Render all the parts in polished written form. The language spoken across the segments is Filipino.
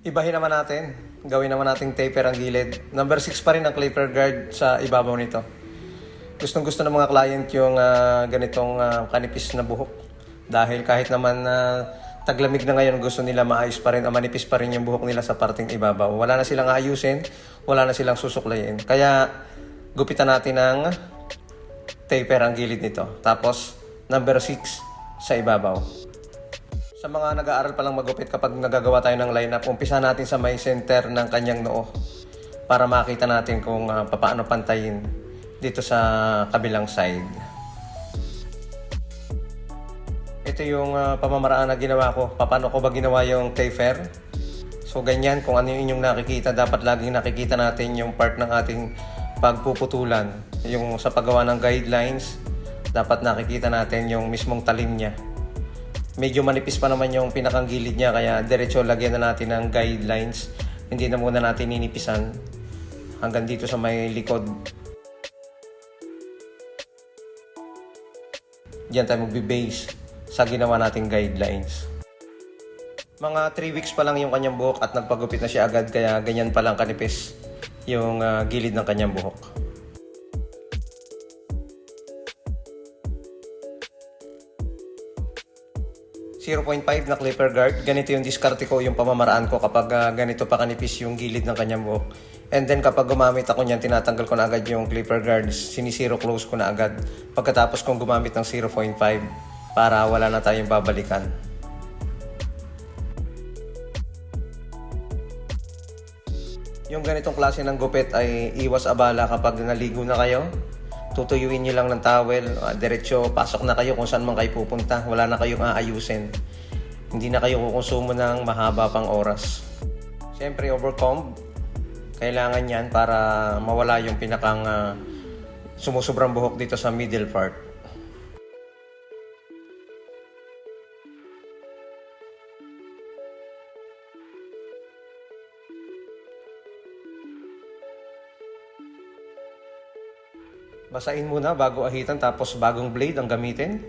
Ibahin naman natin. Gawin naman nating taper ang gilid. Number 6 pa rin ang clipper guard sa ibabaw nito. Gustong gusto ng mga client yung ganitong kanipis na buhok. Dahil kahit naman taglamig na ngayon, gusto nila maayos pa rin, manipis pa rin yung buhok nila sa parting ibabaw. Wala na silang ayusin, wala na silang susuklayin. Kaya gupitan natin ng taper ang gilid nito. Tapos number 6 sa ibabaw. Sa mga nag-aaral pa lang magupit, kapag nagagawa tayo ng lineup, umpisa natin sa may center ng kanyang noo para makita natin kung paano pantayin dito sa kabilang side. Ito yung pamamaraan na ginawa ko. Paano ko ba ginawa yung taper? So ganyan, kung ano yung inyong nakikita, dapat laging nakikita natin yung part ng ating pagpuputulan. Yung sa paggawa ng guidelines, dapat nakikita natin yung mismong talim niya. Medyo manipis pa naman yung pinakang gilid niya, kaya diretso lagyan na natin ng guidelines. Hindi na muna natin ninipisan hanggang dito sa may likod. Diyan tayo magbe-base sa ginawa nating guidelines. Mga 3 weeks pa lang yung kanyang buhok at nagpagupit na siya agad, kaya ganyan pa lang kanipis yung gilid ng kanyang buhok. 0.5 na clipper guard. Ganito yung diskarte ko, yung pamamaraan ko kapag ganito pa kanipis yung gilid ng kanyang buhok. And then kapag gumamit ako niyan, tinatanggal ko na agad yung clipper guard, sinisiro close ko na agad pagkatapos kong gumamit ng 0.5 para wala na tayong babalikan. Yung ganitong klase ng gupit ay iwas abala kapag naligo na kayo. Tutuyuin nyo lang ng towel, diretso pasok na kayo kung saan man kayo pupunta. Wala na kayong aayusin. Hindi na kayo kukonsumo ng mahaba pang oras. Siyempre, overcomb. Kailangan yan para mawala yung pinakang sumusobrang buhok dito sa middle part. Basahin muna bago ahitan, tapos bagong blade ang gamitin.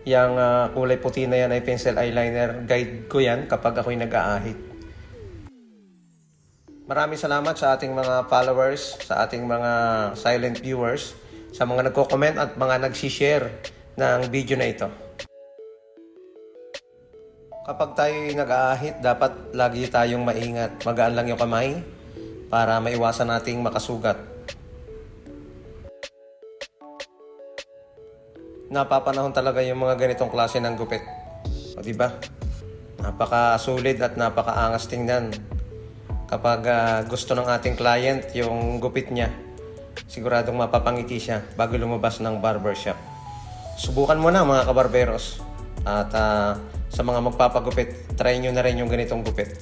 Yang kulay puti na yan ay pencil eyeliner. Guide ko yan kapag ako'y nag-aahit. Maraming salamat sa ating mga followers, sa ating mga silent viewers, sa mga nagko-comment at mga nag-share ng video na ito. Kapag tayo'y nag-aahit, dapat lagi tayong maingat. Magaan lang yung kamay para maiwasan nating makasugat. Napapanahon talaga yung mga ganitong klase ng gupit. O diba? Napaka-solid at napaka-angas tingnan. Kapag gusto ng ating client yung gupit niya, siguradong mapapangiti siya bago lumabas ng barbershop. Subukan mo na mga kabarberos. At sa mga magpapagupit, try nyo na rin yung ganitong gupit.